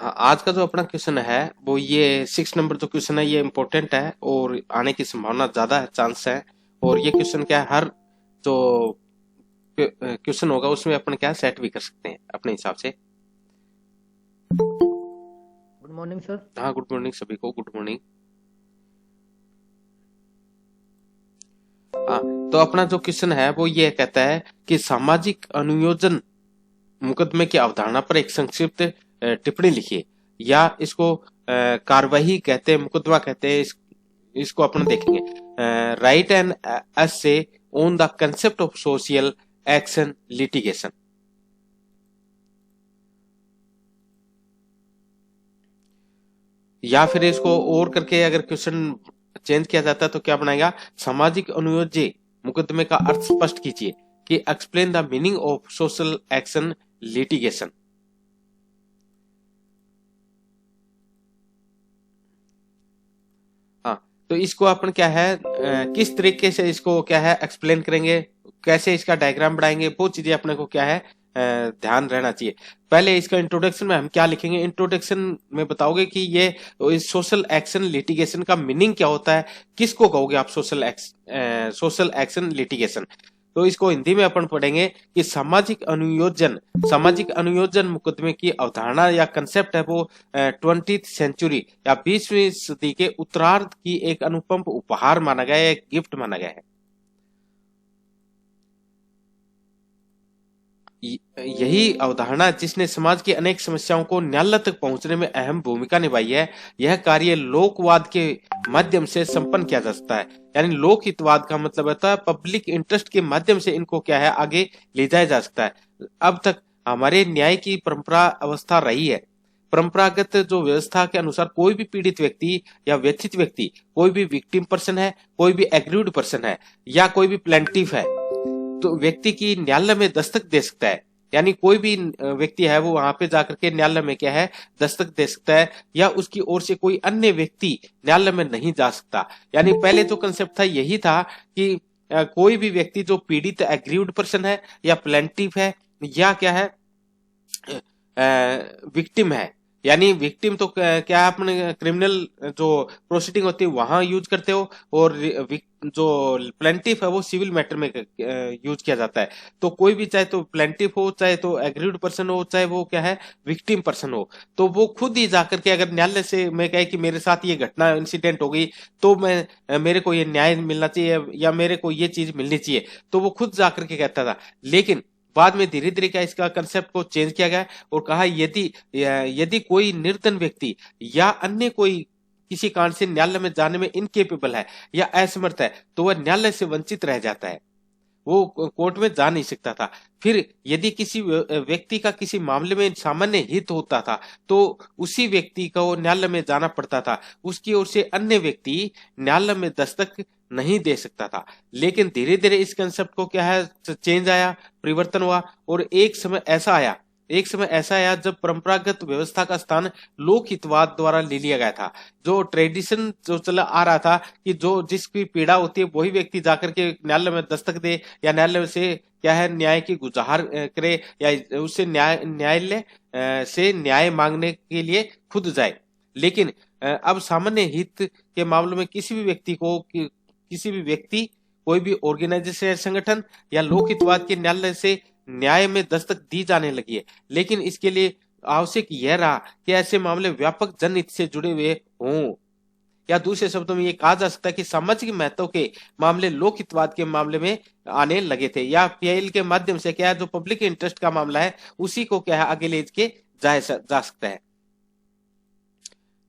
हाँ, आज का जो अपना क्वेश्चन है वो ये 6 नंबर जो क्वेश्चन है ये इम्पोर्टेंट है और आने की संभावना ज्यादा है, चांस है। और ये क्वेश्चन क्या है, हर जो क्वेश्चन होगा उसमें अपन क्या सेट भी कर सकते हैं अपने हिसाब से। Good morning sir. हाँ, गुड मॉर्निंग सभी को, गुड मॉर्निंग। हाँ, तो अपना जो क्वेश्चन है वो ये कहता है कि सामाजिक अनुयोजन मुकदमे की अवधारणा पर एक संक्षिप्त टिप्पणी लिखिए, या इसको कार्यवाही कहते हैं, मुकदमा कहते हैं। इसको अपन देखेंगे। Right an essay on the concept of social action litigation. या फिर इसको और करके अगर क्वेश्चन चेंज किया जाता है तो क्या बनाएगा, सामाजिक अनुयोज्य मुकदमे का अर्थ स्पष्ट कीजिए, कि explain the meaning of social action litigation. हाँ, तो इसको अपन क्या है किस तरीके से इसको क्या है एक्सप्लेन करेंगे, कैसे इसका डायग्राम बनाएंगे, वो चीजें अपने को क्या है ध्यान रहना चाहिए। पहले इसका इंट्रोडक्शन में हम क्या लिखेंगे, इंट्रोडक्शन में बताओगे कि ये इस सोशल एक्शन लिटिगेशन का मीनिंग क्या होता है, किसको कहोगे आप सोशल एक्शन लिटिगेशन। तो इसको हिंदी में अपन पढ़ेंगे कि सामाजिक अनुयोजन मुकदमे की अवधारणा या कंसेप्ट है वो 20th सेंचुरी या 20वीं सदी के उत्तरार्ध की एक अनुपम उपहार माना गया है, एक गिफ्ट माना गया है। यही अवधारणा जिसने समाज की अनेक समस्याओं को न्यायालय तक पहुंचने में अहम भूमिका निभाई है, यह कार्य लोकवाद के माध्यम से संपन्न किया जा सकता है। यानी लोक हितवाद का मतलब होता है पब्लिक इंटरेस्ट के माध्यम से इनको क्या है आगे ले जाया जा सकता है। अब तक हमारे न्याय की परंपरा अवस्था रही है, परंपरागत जो व्यवस्था के अनुसार कोई भी पीड़ित व्यक्ति या व्यथित व्यक्ति, कोई भी विक्टिम पर्सन है, कोई भी एग्रीव्ड पर्सन है, या कोई भी प्लेंटिफ है, तो व्यक्ति की न्यायालय में दस्तक दे सकता है। यानी कोई भी व्यक्ति है वो वहां पे जाकर के न्यायालय में क्या है दस्तक दे सकता है, या उसकी ओर से कोई अन्य व्यक्ति न्यायालय में नहीं जा सकता। यानी पहले जो कंसेप्ट था यही था कि कोई भी व्यक्ति जो पीड़ित एग्रीव्ड पर्सन है या प्लेंटिफ है या क्या है विक्टिम है। यानी विक्टिम तो क्या अपने क्रिमिनल जो प्रोसीडिंग होती है वहां यूज करते हो, और जो प्लेंटिफ है वो सिविल मैटर में यूज किया जाता है। तो कोई भी चाहे तो प्लेंटिफ हो, चाहे तो एग्रीड पर्सन हो, चाहे वो क्या है विक्टिम पर्सन हो, तो वो खुद ही जाकर के अगर न्यायालय से मैं कहे कि मेरे साथ ये घटना इंसिडेंट हो गई, तो मैं मेरे को ये न्याय मिलना चाहिए या मेरे को ये चीज मिलनी चाहिए, तो वो खुद जाकर के कहता था। लेकिन बाद में धीरे धीरे क्या इसका कंसेप्ट को चेंज किया गया और कहा यदि यदि कोई निर्धन व्यक्ति या अन्य कोई किसी कारण से न्यायालय में जाने में इनकेपेबल है या असमर्थ है, तो वह न्यायालय से वंचित रह जाता है, वो कोर्ट में जा नहीं सकता था। फिर यदि किसी व्यक्ति का किसी मामले में सामान्य हित होता था तो उसी व्यक्ति को न्यायालय में जाना पड़ता था, उसकी ओर से अन्य व्यक्ति न्यायालय में दस्तक नहीं दे सकता था। लेकिन धीरे धीरे इस कंसेप्ट को क्या है चेंज आया, परिवर्तन हुआ, और एक समय ऐसा आया जब परंपरागत व्यवस्था का स्थान लोक हितवाद द्वारा ले लिया गया था। जो ट्रेडिशन जो चला आ रहा था कि जो जिसकी पीड़ा होती है वही व्यक्ति जाकर के न्यायालय में दस्तक दे या न्यायालय से क्या है न्याय की गुजार करे, या उससे न्यायालय से न्याय मांगने के लिए खुद जाए। लेकिन अब सामान्य हित के मामलों में किसी भी व्यक्ति, कोई भी ऑर्गेनाइजेशन संगठन या लोक हितवाद के न्यायालय से न्याय में दस्तक दी जाने लगी है। लेकिन इसके लिए आवश्यक यह रहा कि ऐसे मामले व्यापक जनहित से जुड़े हुए हों, या दूसरे शब्दों में ये कहा जा सकता है कि सामाजिक महत्व के मामले लोक हितवाद के मामले में आने लगे थे, या पीआईएल के माध्यम से क्या है जो पब्लिक इंटरेस्ट का मामला है उसी को क्या है आगे ले के जा सकता है।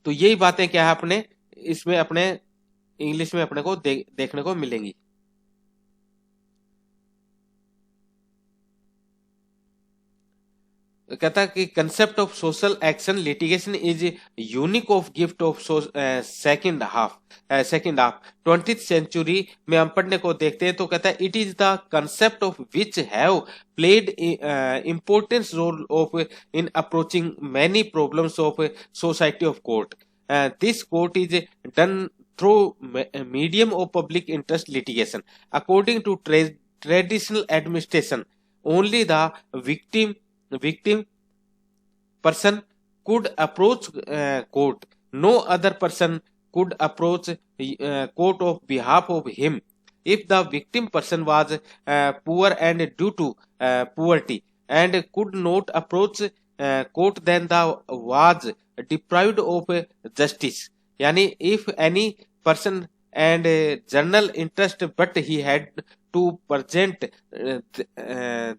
तो यही बातें क्या है अपने इसमें अपने इंग्लिश में अपने को देखने को मिलेंगी। कहता है कि concept of social action litigation is unique of gift of second half 20th century में हम पढ़ने को देखते हैं। तो कहता है it is the concept of which have played importance role of in approaching many problems of society of court. This court is done through medium of public interest litigation according to traditional administration only the victim person could approach court. No other person could approach court of behalf of him if the victim person was poor and due to poverty, and could not approach court then the was deprived of justice. Yani if any person and general interest but he had to present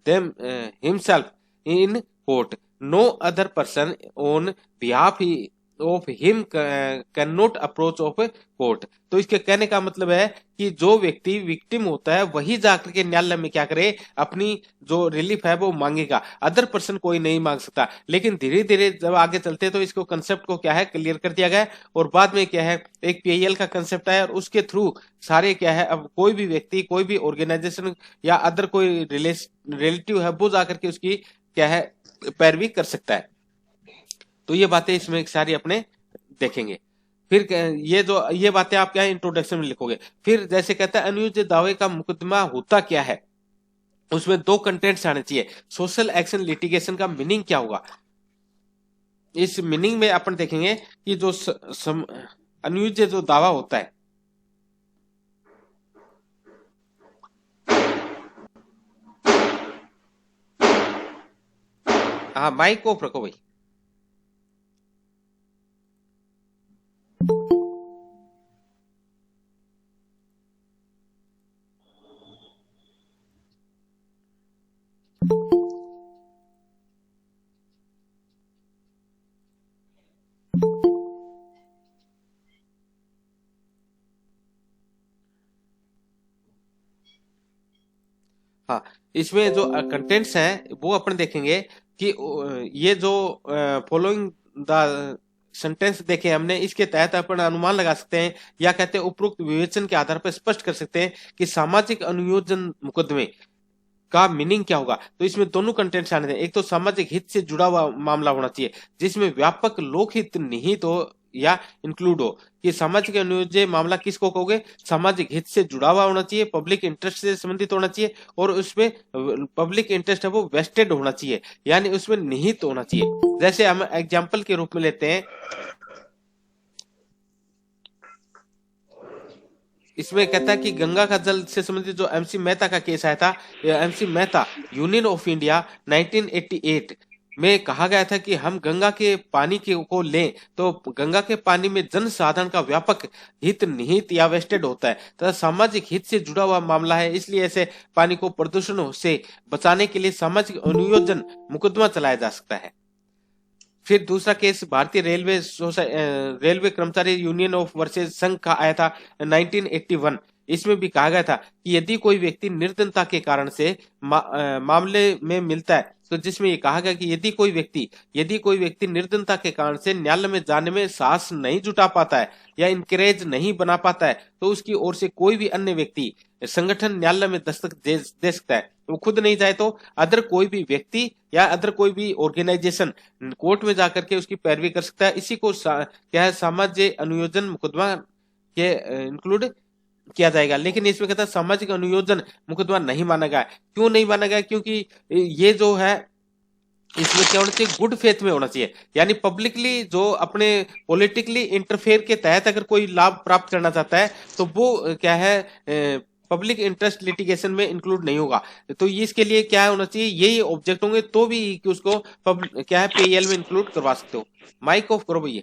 them himself in court, no other person on behalf of him cannot approach of court. तो इसके कहने का मतलब है कि जो व्यक्ति victim होता है वही जाकर के न्यायालय में क्या करे, अपनी जो रिलीफ है वो मांगेगा, अदर पर्सन कोई नहीं मांग सकता। लेकिन धीरे धीरे जब आगे चलते तो इसको कंसेप्ट को क्या है क्लियर कर दिया गया, और बाद में क्या है एक पीआईएल का कंसेप्ट है, और उसके थ्रू सारे क्या है अब कोई भी व्यक्ति कोई भी ऑर्गेनाइजेशन या अदर कोई रिलेटिव है वो जाकर के उसकी क्या है पैरवी कर सकता है। तो ये बातें इसमें सारी अपने देखेंगे। फिर ये बातें आप क्या है इंट्रोडक्शन में लिखोगे। फिर जैसे कहता है अनुयोज्य दावे का मुकदमा होता क्या है, उसमें 2 कंटेंट्स आने चाहिए। सोशल एक्शन लिटिगेशन का मीनिंग क्या होगा, इस मीनिंग में अपन देखेंगे कि जो अनुयोज्य जो दावा होता है, हाँ माइक को रखो भाई। हाँ, इसमें जो कंटेंट्स हैं वो अपन देखेंगे कि ये जो फॉलोइंग द सेंटेंस देखे हमने, इसके तहत अपन अनुमान लगा सकते हैं या कहते हैं उपरोक्त विवेचन के आधार पर स्पष्ट कर सकते हैं कि सामाजिक अनुयोजन मुकदमे का मीनिंग क्या होगा। तो इसमें दोनों कंटेंट्स आने थे। एक तो सामाजिक हित से जुड़ा हुआ मामला होना चाहिए जिसमें व्यापक लोकहित निहित हो या इंक्लूड हो। कि सामाजिक अनुयोज्य मामला किसको कहोगे, सामाजिक हित से जुड़ा हुआ होना चाहिए, पब्लिक इंटरेस्ट से संबंधित होना चाहिए, और उसमें पब्लिक इंटरेस्ट है वो वेस्टेड होना चाहिए, यानी उसमें निहित होना चाहिए। जैसे हम एग्जाम्पल के रूप में लेते हैं, इसमें कहता है कि गंगा का जल से संबंधित जो एमसी मेहता का केस आया था, MC Mehta union of India 1988 में कहा गया था कि हम गंगा के पानी को लें तो गंगा के पानी में जन साधारण का व्यापक हित निहित या वेस्टेड होता है तथा सामाजिक हित से जुड़ा हुआ मामला है, इसलिए ऐसे पानी को प्रदूषण से बचाने के लिए सामाजिक अनुयोजन मुकदमा चलाया जा सकता है। फिर दूसरा केस भारतीय रेलवे कर्मचारी यूनियन ऑफ वर्सेस संघ का आया था 1981। इसमें भी कहा गया था कि यदि कोई व्यक्ति निर्धनता के कारण से मामले में मिलता है, तो जिसमें ये कहा गया कि यदि कोई व्यक्ति निर्धनता के कारण से न्यायालय में जाने में साहस नहीं जुटा पाता है या इनकरेज नहीं बना पाता है, तो उसकी ओर से कोई भी अन्य व्यक्ति संगठन न्यायालय में दस्तक दे सकता है। वो खुद नहीं जाए तो अदर कोई भी व्यक्ति या अदर कोई भी ऑर्गेनाइजेशन कोर्ट में जाकर के उसकी पैरवी कर सकता है। इसी को क्या है सामाजिक अनुयोजन मुकदमा के इंक्लूड किया जाएगा। लेकिन इसमें कहता है सामाजिक अनुयोजन मुकदमा नहीं माना गया। क्यों नहीं माना गया, क्योंकि ये जो है इसमें क्या होना चाहिए, गुड फेथ में होना चाहिए, यानी पब्लिकली जो अपने पॉलिटिकली इंटरफेयर के तहत अगर कोई लाभ प्राप्त करना चाहता है तो वो क्या है पब्लिक इंटरेस्ट लिटिगेशन में इंक्लूड नहीं होगा। तो इसके लिए क्या होना चाहिए, यही ऑब्जेक्ट होंगे तो भी कि उसको क्या है पीएल में इंक्लूड करवा सकते हो। माइक ऑफ करो भैया।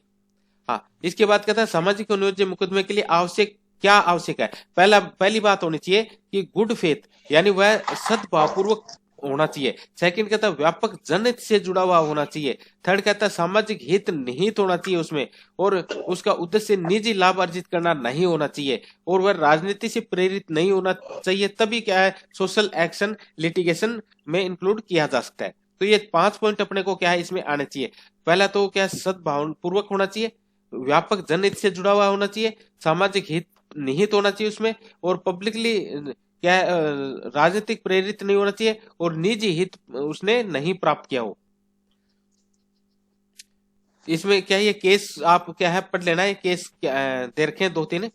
हाँ, इसके बाद कहता है सामाजिक अनुयोज्य मुकदमे के लिए क्या आवश्यक है। पहली बात होनी चाहिए कि गुड फेथ, यानी वह सद्भावपूर्वक होना चाहिए। सेकंड कहता है व्यापक जनहित से जुड़ा हुआ होना चाहिए। थर्ड कहता है सामाजिक हित निहित होना चाहिए उसमें, और उसका उद्देश्य निजी लाभ अर्जित करना नहीं होना चाहिए, और वह राजनीति से प्रेरित नहीं होना चाहिए। तभी क्या है सोशल एक्शन लिटिगेशन में इंक्लूड किया जा सकता है। तो ये 5 पॉइंट अपने को क्या है इसमें आने चाहिए। पहला तो क्या सद्भाव पूर्वक होना चाहिए, व्यापक जनहित से जुड़ा हुआ होना चाहिए, सामाजिक हित निहित होना चाहिए उसमें, और पब्लिकली क्या राजनीतिक प्रेरित नहीं होना चाहिए, और निजी हित उसने नहीं प्राप्त किया हो। इसमें क्या ये केस आप क्या है पढ़ लेना है, केस दे रखे हैं 2-3,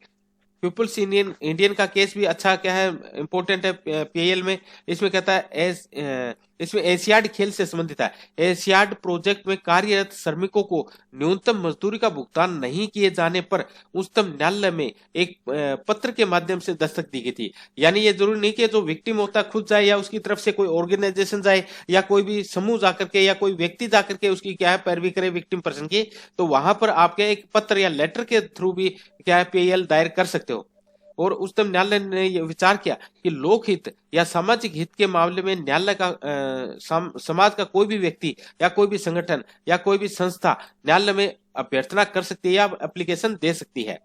पीपुल्स इंडियन इंडियन का केस भी अच्छा क्या है, इंपॉर्टेंट है पीएल में। इसमें कहता है इसमें एशियाड खेल से संबंधित है। एशियाड प्रोजेक्ट में कार्यरत श्रमिकों को न्यूनतम मजदूरी का भुगतान नहीं किए जाने पर उच्चतम न्यायालय में एक पत्र के माध्यम से दस्तक दी गई थी। यानी ये जरूरी नहीं कि जो विक्टिम होता है खुद जाए या उसकी तरफ से कोई ऑर्गेनाइजेशन जाए या कोई भी समूह जाकर के या कोई व्यक्ति जाकर के उसकी क्या है पैरवी करे विक्टिम पर्सन की, तो वहां पर आप क्या एक पत्र या लेटर के थ्रू भी क्या है पीएल दायर कर सकते हो। और उच्चतम न्यायालय ने यह विचार किया कि लोकहित या सामाजिक हित के मामले में न्यायालय का समाज का कोई भी व्यक्ति या कोई भी संगठन या कोई भी संस्था न्यायालय में अभ्यर्थना कर सकती है या एप्लीकेशन दे सकती है।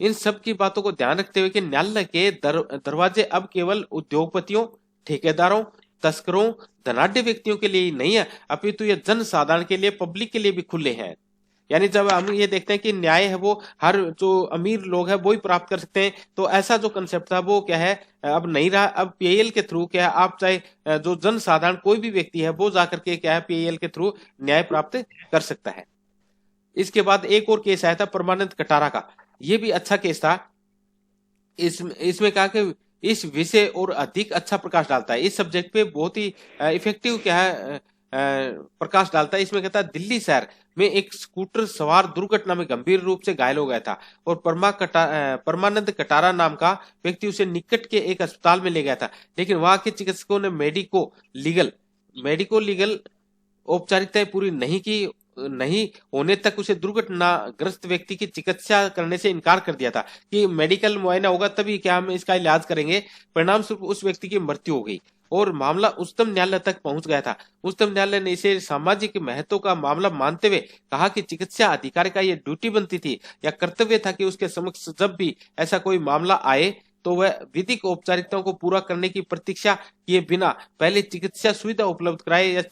इन सब की बातों को ध्यान रखते हुए कि न्यायालय के दरवाजे अब केवल उद्योगपतियों, ठेकेदारों, तस्करों, धनाढ्य व्यक्तियों के लिए ही नहीं है, अपितु ये जन साधारण के लिए, पब्लिक के लिए भी खुले हैं। यानी जब हम ये देखते हैं कि न्याय है वो हर जो अमीर लोग है वो ही प्राप्त कर सकते हैं, तो ऐसा जो कंसेप्ट था वो क्या है अब नहीं रहा। अब पीएल के थ्रू क्या है आप चाहे जो जन साधारण कोई भी व्यक्ति है वो जाकर के क्या है पीएल के थ्रू न्याय प्राप्त कर सकता है। इसके बाद एक और केस आया था परमानंद कटारा का, ये भी अच्छा केस था। इसमें कहा कि इस विषय और अधिक अच्छा प्रकाश डालता है, इस सब्जेक्ट पे बहुत ही इफेक्टिव क्या है प्रकाश डालता है। इसमें कहता है दिल्ली शहर में एक स्कूटर सवार दुर्घटना में गंभीर रूप से घायल हो गया था और परमानंद कटारा नाम का व्यक्ति उसे निकट के एक अस्पताल में ले गया था, लेकिन वहां के चिकित्सकों ने मेडिको लीगल औपचारिकताएं पूरी नहीं होने तक उसे दुर्घटनाग्रस्त व्यक्ति की चिकित्सा करने से इनकार कर दिया था कि मेडिकल मुआयना होगा तभी क्या हम इसका इलाज करेंगे। परिणाम स्वरूप उस व्यक्ति की मृत्यु हो गई और मामला उच्चतम न्यायालय तक पहुंच गया था। उच्चतम न्यायालय ने इसे सामाजिक महत्व का मामला मानते हुए कहा कि चिकित्सा अधिकारी का यह ड्यूटी बनती थी या कर्तव्य था कि उसके समक्ष जब भी ऐसा कोई मामला आए तो वह विधिक औपचारिकताओं को पूरा करने की प्रतीक्षा किए बिना पहले चिकित्सा सुविधा उपलब्ध कराए या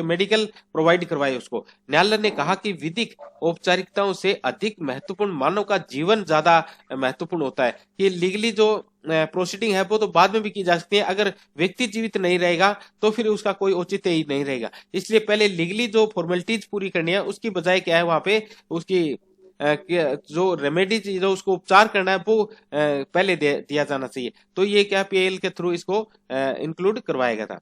मेडिकल प्रोवाइड करवाए उसको। न्यायालय ने कहा कि विधिक औपचारिकताओं से अधिक महत्वपूर्ण मानव का जीवन ज्यादा महत्वपूर्ण होता है। ये लीगली जो प्रोसीडिंग है वो तो बाद में भी की जा सकती है, अगर व्यक्ति जीवित नहीं रहेगा तो फिर उसका कोई औचित्य ही नहीं रहेगा। इसलिए पहले लीगली जो फॉर्मेलिटीज पूरी करनी है उसकी बजाय क्या है वहां पे उसकी जो रेमेडीज जो उसको उपचार करना है वो पहले दिया जाना चाहिए। तो ये क्या पीएल के थ्रू इसको इंक्लूड करवाया गया था।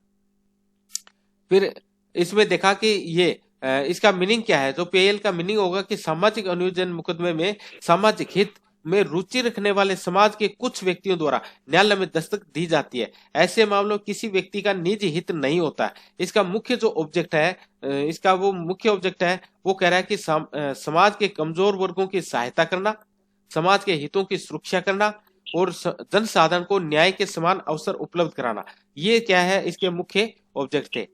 फिर इसमें देखा कि ये इसका मीनिंग क्या है, जो पीएल का मीनिंग होगा कि सामाजिक अनुयोजन मुकदमे में सामाजिक हित में रुचि रखने वाले समाज के कुछ व्यक्तियों द्वारा न्यायालय में दस्तक दी जाती है। ऐसे मामलों किसी व्यक्ति का निजी हित नहीं होता है। इसका मुख्य जो ऑब्जेक्ट है वो कह रहा है कि समाज के कमजोर वर्गों की सहायता करना, समाज के हितों की सुरक्षा करना और जन साधारण को न्याय के समान अवसर उपलब्ध कराना, ये क्या है इसके मुख्य ऑब्जेक्ट थे।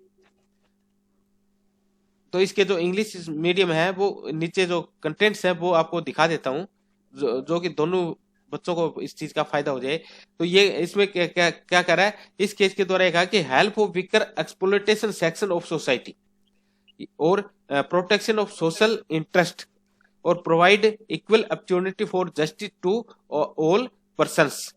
तो इसके जो इंग्लिश मीडियम है वो नीचे जो कंटेंट्स है वो आपको दिखा देता हूँ जो कि दोनों बच्चों को इस चीज का फायदा हो जाए। तो ये इसमें क्या कर रहा है, इस केस के द्वारा कहा कि help of weaker exploitation section of society और प्रोटेक्शन ऑफ सोशल इंटरेस्ट और provide equal opportunity for justice to all persons.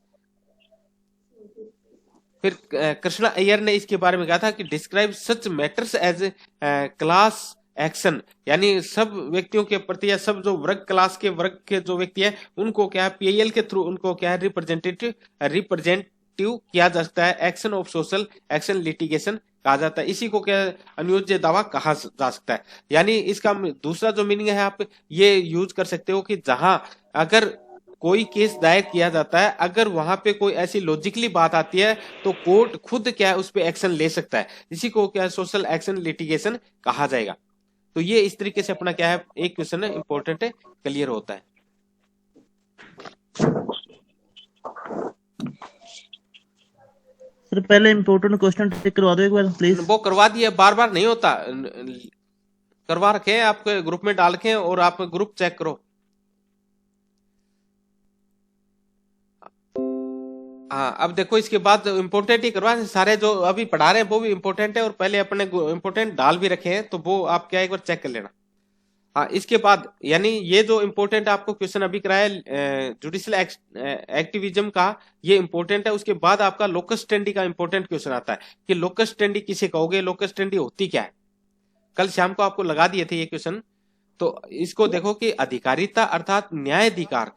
फिर कृष्णा अय्यर ने इसके बारे में कहा था कि describe such matters as class action, यानी सब व्यक्तियों के प्रति या सब जो वर्ग के जो व्यक्ति है उनको क्या है पीएल के थ्रू उनको क्या है रिप्रेजेंटेटिव किया जा सकता है। Action of social action litigation कहा जाता है, इसी को क्या अनुयोज्य दावा कहा जा सकता है। यानी इसका दूसरा जो मीनिंग है आप ये यूज कर सकते हो कि जहां अगर कोई केस दायर किया जाता है, अगर वहां पे कोई ऐसी लॉजिकली बात आती है तो कोर्ट खुद क्या है उस पर एक्शन ले सकता है, इसी को क्या सोशल एक्शन लिटिगेशन कहा जाएगा। तो ये इस तरीके से अपना क्या है एक क्वेश्चन इंपॉर्टेंट है क्लियर होता है। सर पहले इंपॉर्टेंट क्वेश्चन टिक करवा दो एक बार प्लीज। वो करवा दिया, बार बार नहीं होता, करवा रखे हैं आपके ग्रुप में डाल के और आप ग्रुप चेक करो। हाँ अब देखो इसके बाद इम्पोर्टेंट ही करवा, सारे जो अभी पढ़ा रहे हैं वो भी इम्पोर्टेंट है और पहले अपने इम्पोर्टेंट डाल भी रखे हैं, तो वो आप क्या एक बार चेक कर लेना। हाँ इसके बाद यानी ये जो इम्पोर्टेंट आपको क्वेश्चन अभी कराया जुडिशियल एक्टिविज्म का, ये इम्पोर्टेंट है। उसके बाद आपका लोकस स्टैंडी का इम्पोर्टेंट क्वेश्चन आता है कि लोकस स्टैंडी किसे कहोगे, लोकस स्टैंडी होती क्या है। कल शाम को आपको लगा दिए थे ये क्वेश्चन। तो इसको देखो कि अधिकारिता अर्थात न्यायाधिकार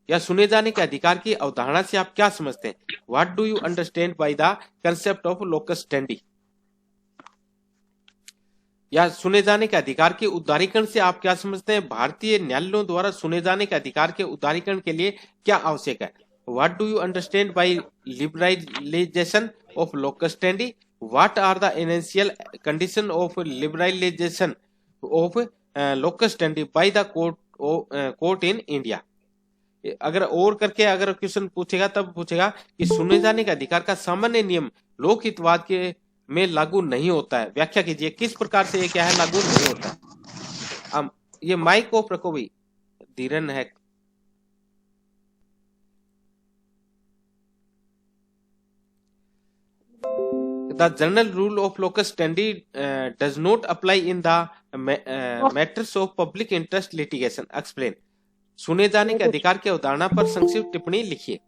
या सुने जाने के अधिकार की अवधारणा से आप क्या समझते हैं? What do you understand by the concept of locus standi? या सुने जाने के अधिकार के उदारीकरण से आप क्या समझते हैं? भारतीय न्यायालयों द्वारा सुने जाने के अधिकार के उदारीकरण के लिए क्या आवश्यक है? What do you understand by liberalisation of locus standi? What are the essential condition of liberalisation of locus standi by the court in India? अगर और करके अगर क्वेश्चन पूछेगा तब पूछेगा कि सुने जाने के अधिकार का सामान्य नियम लोकहितवाद के में लागू नहीं होता है, व्याख्या कीजिए। किस प्रकार से ये क्या है, लागू नहीं होता है? ये माइक को रखो भाई, धीरन है। The general rule of locus standi does not apply in the matters of public interest litigation. Explain. सुने जाने के अधिकार की अवधारणा पर संक्षिप्त टिप्पणी लिखिए।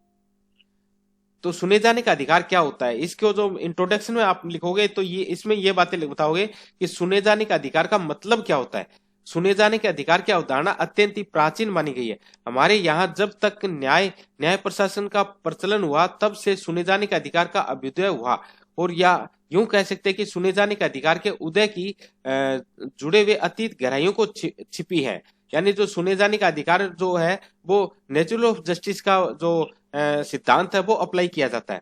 तो सुने जाने का अधिकार क्या होता है, इसको जो इंट्रोडक्शन में आप लिखोगे तो ये इसमें ये बातें बताओगे कि सुने जाने का अधिकार का मतलब क्या होता है। सुने जाने के अधिकार की अवधारणा अत्यंत ही प्राचीन मानी गई है। हमारे यहाँ जब तक न्याय प्रशासन का प्रचलन हुआ तब से सुने जाने के अधिकार का अभ्युदय हुआ, और या यूं कह सकते हैं कि सुने जाने के अधिकार के उदय की जुड़े हुए अतीत गहराइयों को छिपी है। यानी जो सुने जाने का अधिकार जो है वो नेचुरल ऑफ जस्टिस का जो सिद्धांत है वो अप्लाई किया जाता है।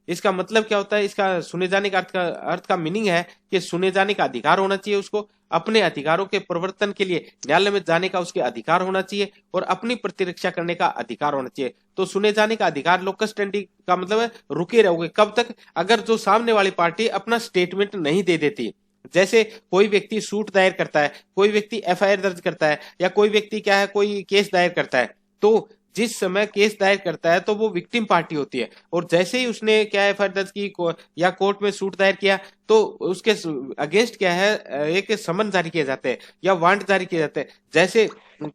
इसका मतलब क्या होता है, इसका सुने जाने का अर्थ का मीनिंग है कि सुने जाने का अधिकार होना चाहिए, उसको अपने अधिकारों के प्रवर्तन के लिए न्यायालय में जाने का उसके अधिकार होना चाहिए, और अपनी प्रतिरक्षा करने का अधिकार होना चाहिए। तो सुने जाने का अधिकार लोकस स्टैंडी का मतलब है रुके रहोगे कब तक, अगर जो सामने वाली पार्टी अपना स्टेटमेंट नहीं दे देती। जैसे कोई व्यक्ति सूट दायर करता है, कोई व्यक्ति एफआईआर दर्ज करता है, या कोई व्यक्ति क्या है कोई केस दायर करता है, तो जिस समय केस दायर करता है तो वो विक्टिम पार्टी होती है, और जैसे ही उसने क्या एफआईआर दर्ज की या कोर्ट में सूट दायर किया तो उसके अगेंस्ट क्या है एक समन जारी किए जाते हैं या वारंट जारी किए जाते हैं। जैसे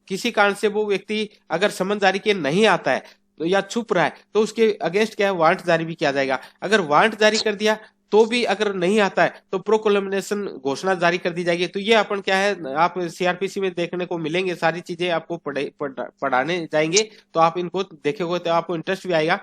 किसी कारण से वो व्यक्ति अगर समन जारी किए नहीं आता है तो या छुप रहा है तो उसके अगेंस्ट क्या है वारंट जारी भी किया जाएगा। अगर वारंट जारी कर दिया तो भी अगर नहीं आता है तो प्रोक्लेमेशन घोषणा जारी कर दी जाएगी। तो ये अपन क्या है आप सीआरपीसी में देखने को मिलेंगे, सारी चीजें आपको पढ़ाने जाएंगे तो आप इनको देखेंगे तो आपको इंटरेस्ट भी आएगा।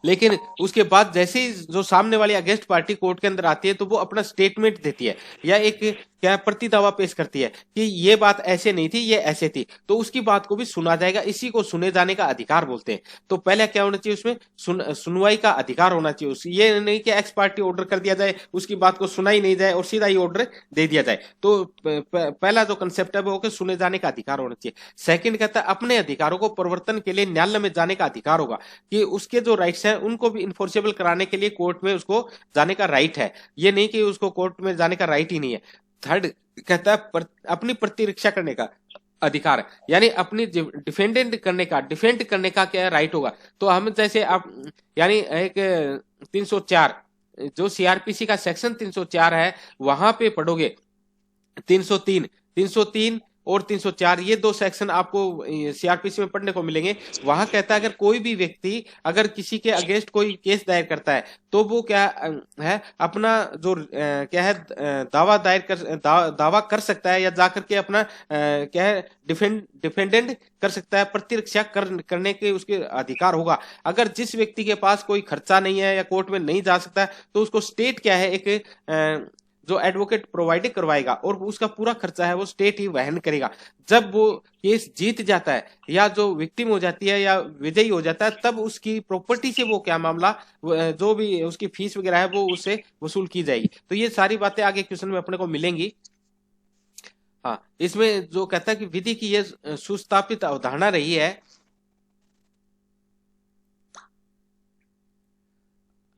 लेकिन उसके बाद जैसे ही जो सामने वाली अगेंस्ट पार्टी कोर्ट के अंदर आती है तो वो अपना स्टेटमेंट देती है या एक क्या प्रति दावा पेश करती है कि ये बात ऐसे नहीं थी, ये ऐसे थी, तो उसकी बात को भी सुना जाएगा। इसी को सुने जाने का अधिकार बोलते हैं। तो पहले क्या होना चाहिए उसमें सुनवाई का अधिकार होना चाहिए। ये नहीं कि एक्स पार्टी ऑर्डर कर दिया जाए, उसकी बात को सुना ही नहीं जाए और सीधा ही ऑर्डर दे दिया जाए। तो पहला जो कंसेप्ट है वो सुने जाने का अधिकार होना चाहिए। सेकंड कहता है अपने अधिकारों को परिवर्तन के लिए न्यायालय में जाने का अधिकार होगा, कि उसके जो राइट्स हैं उनको भी इन्फोर्सेबल कराने के लिए कोर्ट में उसको जाने का राइट है। ये नहीं कि उसको कोर्ट में जाने का राइट ही नहीं है। थर्ड कहता है अपनी प्रतिरक्षा करने का अधिकार, यानी अपनी डिफेंड करने का क्या राइट होगा। तो हम जैसे आप यानी एक 304 जो सीआरपीसी का सेक्शन 304 है वहां पे पढ़ोगे 303 और 304 ये दो सेक्शन आपको सीआरपीसी में पढ़ने को मिलेंगे। वहां कहता है अगर कोई भी व्यक्ति अगर किसी के अगेंस्ट कोई केस दायर करता है तो वो क्या है अपना जो क्या है दावा कर सकता है या जाकर के अपना क्या है डिफेंडेंट कर सकता है, प्रतिरक्षा करने के उसके अधिकार होगा। अगर जिस व्यक्ति के पास कोई खर्चा नहीं है या कोर्ट में नहीं जा सकता तो उसको स्टेट क्या है एक जो एडवोकेट प्रोवाइड करवाएगा और उसका पूरा खर्चा है वो स्टेट ही वहन करेगा। जब वो केस जीत जाता है या जो विक्टिम हो जाती है या विजयी हो जाता है तब उसकी प्रॉपर्टी से वो क्या मामला जो भी उसकी फीस वगैरह है वो उससे वसूल की जाएगी। तो ये सारी बातें आगे क्वेश्चन में अपने को मिलेंगी। हाँ, इसमें जो कहता है कि विधि की ये सुस्थापित अवधारणा रही है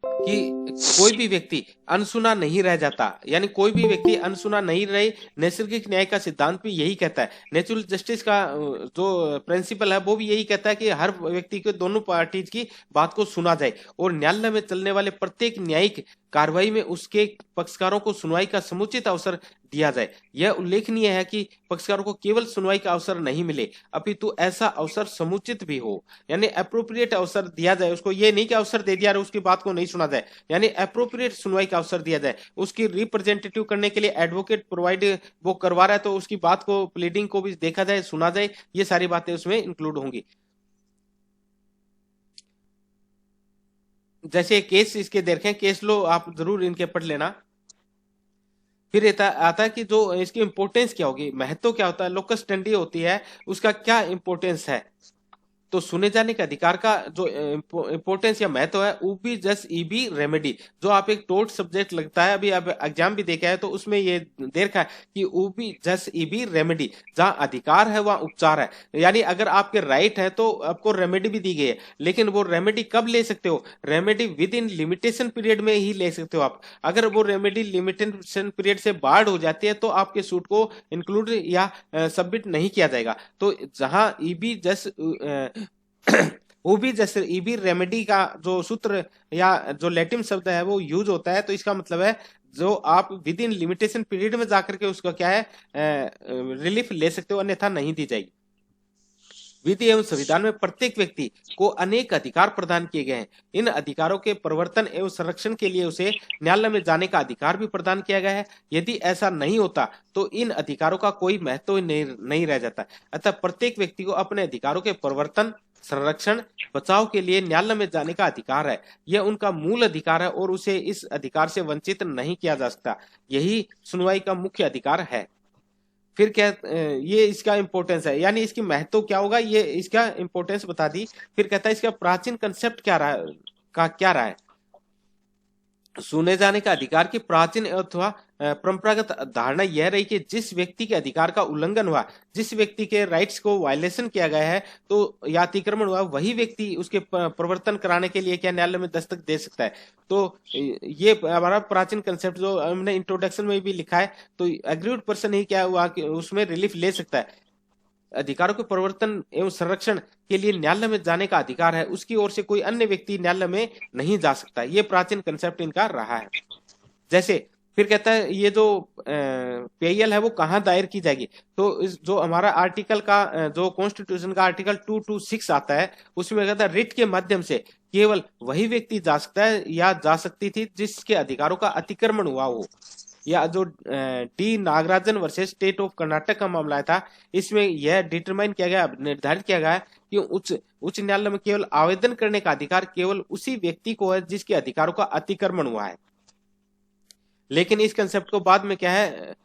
कि कोई भी व्यक्ति अनसुना नहीं रह जाता, यानी कोई भी व्यक्ति अनसुना नहीं रहे। नैसर्गिक न्याय का सिद्धांत भी यही कहता है, नेचुरल जस्टिस का जो प्रिंसिपल है वो भी यही कहता है कि हर व्यक्ति को दोनों पार्टीज की बात को सुना जाए और न्यायालय में चलने वाले प्रत्येक न्यायिक कार्रवाई में उसके पक्षकारों को सुनवाई का समुचित अवसर दिया जाए। यह उल्लेखनीय है कि पक्षकारों को केवल सुनवाई का अवसर नहीं मिले अपितु ऐसा अवसर समुचित भी हो, यानी अप्रोप्रिएट अवसर दिया जाए उसको। ये नहीं कि अवसर दे दिया और उसकी बात को नहीं सुना जाए, यानी अप्रोप्रिएट सुनवाई का अवसर दिया जाए। उसकी रिप्रेजेंटेटिव करने के लिए एडवोकेट प्रोवाइड वो करवा रहा है तो उसकी बात को प्लीडिंग को भी देखा जाए, सुना जाए। ये सारी बातें उसमें इंक्लूड होंगी। जैसे केस इसके दे रखे हैं, केस लो आप जरूर इनके पढ़ लेना। फिर आता है कि जो इसकी इंपॉर्टेंस क्या होगी, महत्व क्या होता है, लोकस स्टैंडी होती है, उसका क्या इंपॉर्टेंस है। तो सुने जाने के अधिकार का जो इंपॉर्टेंस या महत्व है, ऊबी जस ईबी रेमेडी, जो आप एक टोट सब्जेक्ट लगता है, अभी आप एग्जाम भी देखा है तो उसमें ये दे रखा है कि ऊबी जस ईबी रेमेडी, जहां अधिकार है वहां उपचार है। यानी अगर आपके राइट है तो आपको रेमेडी भी दी गई है, लेकिन वो रेमेडी कब ले सकते हो, remedy with in limitation period में ही ले सकते हो आप। अगर वो रेमेडी लिमिटेशन पीरियड से बाहर हो जाती है तो आपके सूट को इंक्लूड या सबमिट नहीं किया जाएगा। तो जहां ईबी जस वो भी जैसे ईबी रेमेडी का जो सूत्र या जो लैटिन शब्द है वो यूज होता है, तो इसका मतलब है जो आप विद इन लिमिटेशन पीरियड में जाकर के उसका क्या है रिलीफ ले सकते हो, अन्यथा नहीं दी जाएगी। विधि एवं संविधान में प्रत्येक व्यक्ति को अनेक अधिकार प्रदान किए गए हैं। इन अधिकारों के प्रवर्तन एवं संरक्षण के लिए उसे न्यायालय में जाने का अधिकार भी प्रदान किया गया है। यदि ऐसा नहीं होता तो इन अधिकारों का कोई महत्व नहीं रह जाता। अतः प्रत्येक व्यक्ति को अपने अधिकारों के प्रवर्तन, संरक्षण, बचाव के लिए न्यायालय में जाने का अधिकार है। यह उनका मूल अधिकार है और उसे इस अधिकार से वंचित नहीं किया जा सकता। यही सुनवाई का मुख्य अधिकार है। फिर क्या ये इसका इंपॉर्टेंस है, यानी इसकी महत्व क्या होगा, ये इसका इंपॉर्टेंस बता दी। फिर कहता है इसका प्राचीन कंसेप्ट क्या रहा है। सुने जाने का अधिकार की प्राचीन अथवा परंपरागत धारणा यह रही कि जिस व्यक्ति के अधिकार का उल्लंघन हुआ, जिस व्यक्ति के राइट्स को वायलेशन किया गया है तो या अतिक्रमण हुआ, वही व्यक्ति उसके प्रवर्तन कराने के लिए क्या न्यायालय में दस्तक दे सकता है। तो ये हमारा प्राचीन कंसेप्ट जो हमने इंट्रोडक्शन में भी लिखा है, तो एग्रीड पर्सन ही क्या हुआ कि उसमें रिलीफ ले सकता है। अधिकारों के परिवर्तन एवं संरक्षण के लिए न्यायालय में जाने का अधिकार है, उसकी ओर से कोई अन्य व्यक्ति न्यायालय में नहीं जा सकता। ये प्राचीन कंसेप्ट इनका रहा है। जैसे फिर कहता है ये जो पीआईएल है वो कहाँ दायर की जाएगी, तो इस जो हमारा आर्टिकल का जो कॉन्स्टिट्यूशन का आर्टिकल 226 आता है, उसमें कहता है रिट के माध्यम से केवल वही व्यक्ति जा सकता है या जा सकती थी जिसके अधिकारों का अतिक्रमण हुआ हो। या जो D Nagarajan versus state of Karnataka का मामला था, इसमें यह डिटरमाइन किया गया, निर्धारित किया गया कि उच्च न्यायालय में केवल आवेदन करने का अधिकार केवल उसी व्यक्ति को है जिसके अधिकारों का अतिक्रमण हुआ है। लेकिन इस कंसेप्ट को बाद में क्या है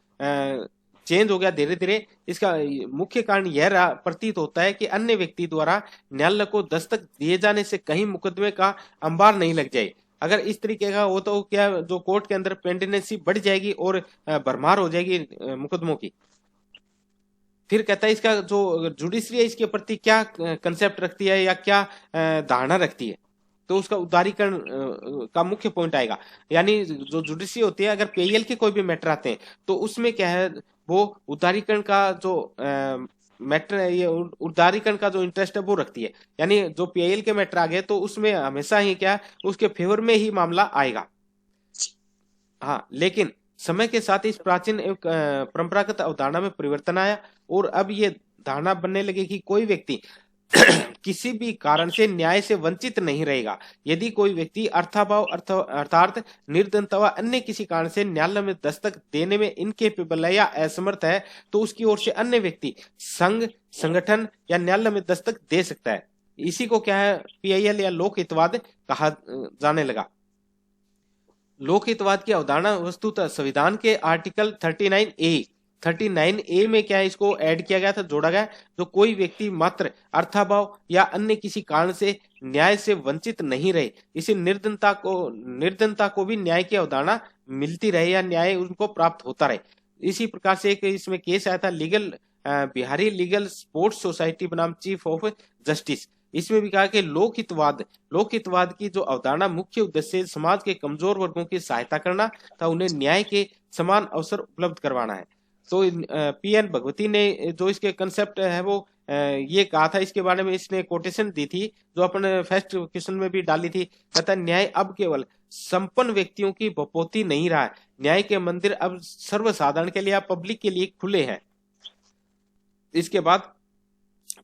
चेंज हो गया धीरे धीरे। इसका मुख्य कारण यह प्रतीत होता है कि अन्य व्यक्ति द्वारा न्यायालय को दस्तक दिए जाने से कहीं मुकदमे का अंबार नहीं लग जाए। अगर इस तरीके का हो तो क्या जो कोर्ट के अंदर पेंडेंसी बढ़ जाएगी और भरमार हो जाएगी मुकदमों की। फिर कहता है इसका जो जुडिशरी है इसके प्रति क्या कंसेप्ट रखती है या क्या धारणा रखती है, तो उसका उदारीकरण का मुख्य पॉइंट आएगा। यानी जो जुडिशरी होती है, अगर पीआईएल के कोई भी मैटर आते हैं तो उसमें क्या है वो उदारीकरण का जो मैटर है, ये उदारीकरण का जो इंटरेस्ट है वो रखती है। यानी जो पीआईएल के मैटर आ गए तो उसमें हमेशा ही क्या उसके फेवर में ही मामला आएगा। हाँ, लेकिन समय के साथ इस प्राचीन परंपरागत अवधारणा में परिवर्तन आया और अब ये धारणा बनने लगी कि कोई व्यक्ति किसी भी कारण से न्याय से वंचित नहीं रहेगा। यदि कोई व्यक्ति अर्थाभाव अर्थार्थ निर्धनता व अन्य किसी कारण से न्यायालय में दस्तक देने में इनकेपेबल है या असमर्थ है, तो उसकी ओर से अन्य व्यक्ति संघ, संगठन या न्यायालय में दस्तक दे सकता है। इसी को क्या है पीआईएल या लोक हितवाद कहा जाने लगा। लोक हितवाद की अवधारणा वस्तुतः संविधान के आर्टिकल 39A में क्या है इसको ऐड किया गया था, जोड़ा गया, जो कोई व्यक्ति मात्र अर्थाभाव या अन्य किसी कारण से न्याय से वंचित नहीं रहे, इसी निर्धनता को भी न्याय की अवधारणा मिलती रहे या न्याय उनको प्राप्त होता रहे। इसी प्रकार से एक इसमें केस आया था बिहारी लीगल स्पोर्ट्स सोसाइटी बनाम चीफ ऑफ जस्टिस। इसमें भी कहा कि लोकहितवाद की जो अवधारणा मुख्य उद्देश्य समाज के कमजोर वर्गों की सहायता करना तथा उन्हें न्याय के समान अवसर उपलब्ध करवाना है। तो पीएन भगवती ने जो इसके कंसेप्ट है वो ये कहा था, इसके बारे में इसने कोटेशन दी थी जो अपने फर्स्ट क्वेश्चन में भी डाली थी। कहता न्याय अब केवल संपन्न व्यक्तियों की बपोती नहीं रहा है, न्याय के मंदिर अब सर्वसाधारण के लिए या पब्लिक के लिए खुले हैं। इसके बाद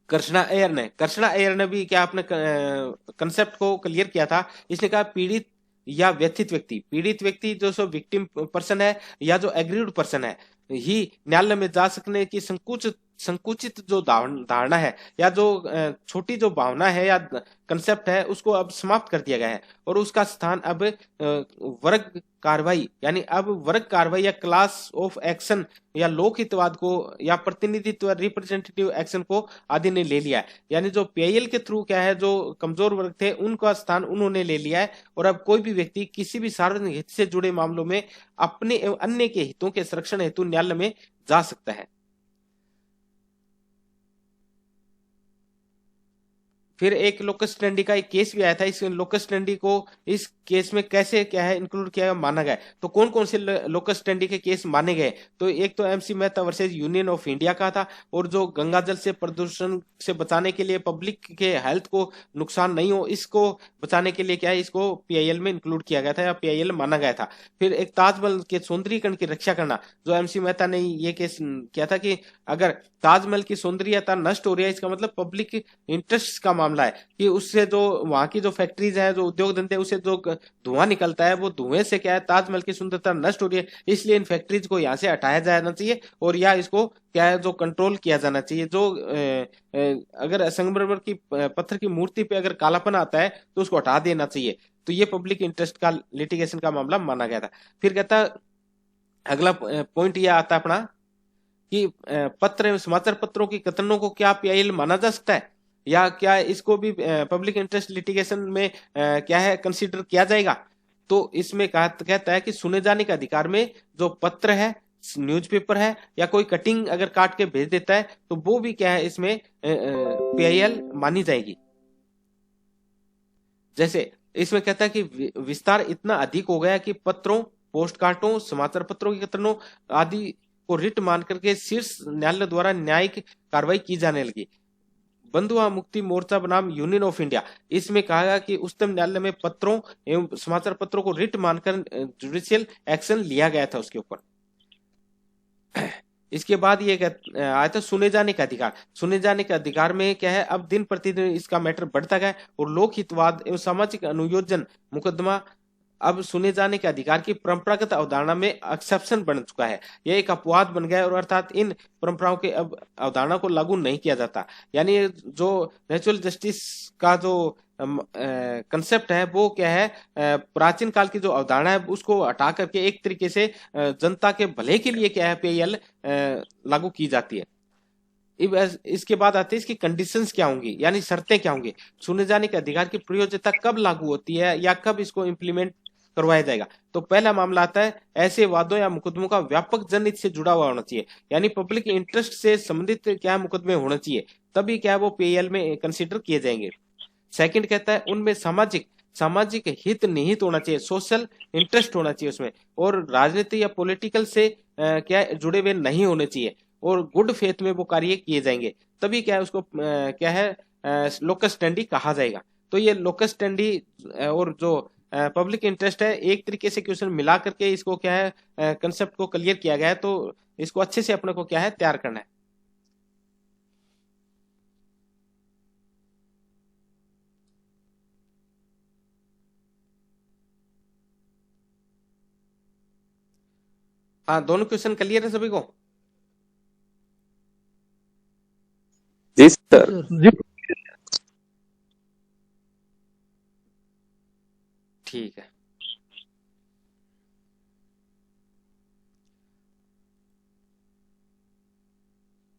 कृष्णा अय्यर ने भी क्या अपने कंसेप्ट को क्लियर किया था। इसने कहा पीड़ित या पीड़ित व्यक्ति जो सो विक्टिम पर्सन है या जो एग्रीड पर्सन है ही न्यायालय में जा सकने की संकुचित संकुचित जो धारणा है या जो छोटी जो भावना है या कंसेप्ट है उसको अब समाप्त कर दिया गया है और उसका स्थान अब वर्ग कार्रवाई यानी अब वर्ग कार्रवाई या क्लास ऑफ एक्शन या लोकहितवाद को या प्रतिनिधित्व रिप्रेजेंटेटिव एक्शन को आदि ने ले लिया है। यानी जो पीआईएल के थ्रू क्या है जो कमजोर वर्ग थे उनका स्थान उन्होंने ले लिया है और अब कोई भी व्यक्ति किसी भी सार्वजनिक हित से जुड़े मामलों में अपने एवं अन्य के हितों के संरक्षण हेतु न्यायालय में जा सकता है। फिर एक लोकस स्टैंडी का एक केस भी आया था। इस लोकस स्टैंडी को इस केस में कैसे क्या है इंक्लूड किया माना गया। तो कौन कौन से लोकस स्टैंडी के केस माने गए, तो एक तो MC Mehta versus union of India का था और जो गंगा जल से प्रदूषण से बचाने के लिए पब्लिक के हेल्थ को नुकसान नहीं हो इसको बचाने के लिए क्या है इसको पीआईएल में इंक्लूड किया गया था या पीआईएल माना गया था। फिर एक ताजमहल के सौंदर्यीकरण की रक्षा करना, जो एमसी मेहता ने ये केस किया था कि अगर ताजमहल की सौंदर्यता नष्ट हो रही है इसका मतलब पब्लिक इंटरेस्ट का मामला है कि उससे जो वहां की जो फैक्ट्रीज है जो उद्योग धंधे उससे जो धुआं निकलता है वो धुएं से क्या है ताजमहल की सुंदरता नष्ट हो रही है, इसलिए इन फैक्ट्रीज को यहाँ से हटाया जाना चाहिए और या इसको क्या है जो कंट्रोल किया जाना चाहिए। जो अगर संगमरमर की पत्थर की मूर्ति पे अगर कालापन आता है तो उसको हटा देना चाहिए। तो ये पब्लिक इंटरेस्ट का लिटिगेशन का मामला माना गया था। फिर कहता अगला पॉइंट ये आता अपना कि पत्र एवं समाचार पत्रों की कथनों को क्या पीआईएल माना जा सकता है या क्या इसको भी पब्लिक इंटरेस्ट लिटिगेशन में क्या है कंसीडर किया जाएगा। तो इसमें कहता है कि सुने जाने के अधिकार में जो पत्र है न्यूज़पेपर है या कोई कटिंग अगर काट के भेज देता है तो वो भी क्या है इसमें पीआईएल मानी जाएगी। जैसे इसमें कहता है कि विस्तार इतना अधिक हो गया कि पत्रों पोस्ट कार्डों समाचार पत्रों की कथनों आदि को रिट मान करके शीर्ष न्यायालय द्वारा न्यायिक कार्रवाई की जाने लगी। बंधुआ मुक्ति मोर्चा बनाम यूनियन ऑफ इंडिया, इसमें कहा गया कि उच्चतम न्यायालय में पत्रों एवं समाचार पत्रों को रिट मानकर जुडिशियल एक्शन लिया गया था उसके ऊपर। इसके बाद ये आया था सुने जाने का अधिकार। सुने जाने के अधिकार में क्या है अब दिन प्रतिदिन इसका मैटर बढ़ता गया और लोक हितवाद एवं सामाजिक अनुयोजन मुकदमा अब सुने जाने के अधिकार की परंपरागत अवधारणा में एक्सेप्शन बन चुका है। यह एक अपवाद बन गया है और अर्थात इन परंपराओं के अब अवधारणा को लागू नहीं किया जाता। यानी जो नेचुरल जस्टिस का जो कंसेप्ट है वो क्या है प्राचीन काल की जो अवधारणा है उसको हटा करके एक तरीके से जनता के भले के लिए क्या है पीआईएल लागू की जाती है। इसके बाद आते हैं इसकी कंडीशंस क्या होंगी यानी शर्तें क्या होंगी। सुने जाने के अधिकार की प्रयोज्यता कब लागू होती है या कब इसको इम्प्लीमेंट करवाया जाएगा। तो पहला मामला आता है ऐसे वादों या मुकदमों का व्यापक जनहित से जुड़ा हुआ होना चाहिए यानी पब्लिक इंटरेस्ट से संबंधित क्या मुकदमे होने चाहिए तभी क्या वो पीआईएल में कंसिडर किए जाएंगे। सेकंड कहता है उनमें सामाजिक हित निहित होना चाहिए, सोशल इंटरेस्ट होना चाहिए उसमें और राजनीति या पॉलिटिकल से क्या जुड़े हुए नहीं होने चाहिए और गुड फेथ में वो कार्य किए जाएंगे तभी क्या है उसको क्या है लोकस स्टैंडी कहा जाएगा। तो ये लोकस स्टैंडी और जो पब्लिक इंटरेस्ट है एक तरीके से क्वेश्चन मिला करके इसको क्या है कंसेप्ट को क्लियर किया गया है। तो इसको अच्छे से अपने को क्या है तैयार करना है। हाँ दोनों क्वेश्चन क्लियर है सभी को। जी सर। जी ठीक है।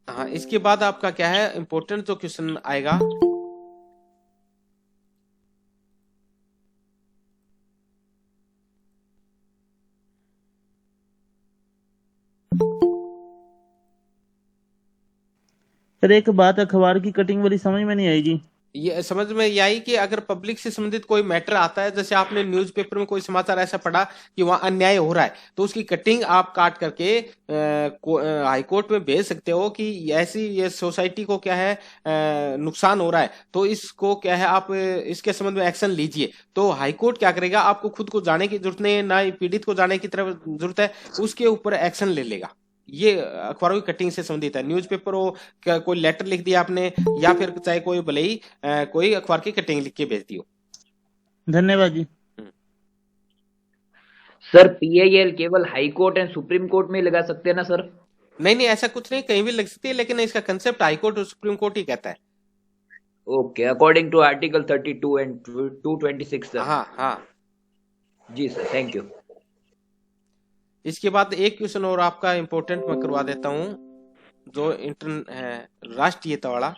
हाँ इसके बाद आपका क्या है इंपॉर्टेंट जो क्वेश्चन आएगा सर एक बात अखबार की कटिंग वाली समझ में नहीं आई जी। ये समझ में ये आई कि अगर पब्लिक से संबंधित कोई मैटर आता है जैसे आपने न्यूज़पेपर में कोई समाचार ऐसा पढ़ा कि वहां अन्याय हो रहा है तो उसकी कटिंग आप काट करके हाई कोर्ट में भेज सकते हो कि ऐसी ये सोसाइटी को क्या है नुकसान हो रहा है तो इसको क्या है आप इसके संबंध में एक्शन लीजिए। तो हाई कोर्ट क्या करेगा आपको खुद को जाने की जरूरत नहीं है ना पीड़ित को जाने की तरफ जरूरत है, उसके ऊपर एक्शन ले लेगा। ये अखबारों की कटिंग से संबंधित है। न्यूज़पेपर हो कोई लेटर लिख दिया आपने या फिर चाहे कोई भले ही कोई अखबार की कटिंग लिख के भेज दी हो। धन्यवाद जी। सर पीआईएल केवल high court and supreme court में लगा सकते हैं ना सर? नहीं नहीं, ऐसा कुछ नहीं, कहीं भी लग सकती है, लेकिन इसका कंसेप्ट हाई कोर्ट और सुप्रीम कोर्ट ही कहता है। Okay, according to article 32 and 226 sir. हाँ हाँ। जी सर, थैंक यू। इसके बाद एक क्वेश्चन और आपका इंपॉर्टेंट मैं करवा देता हूं, जो राष्ट्रीयता वाला।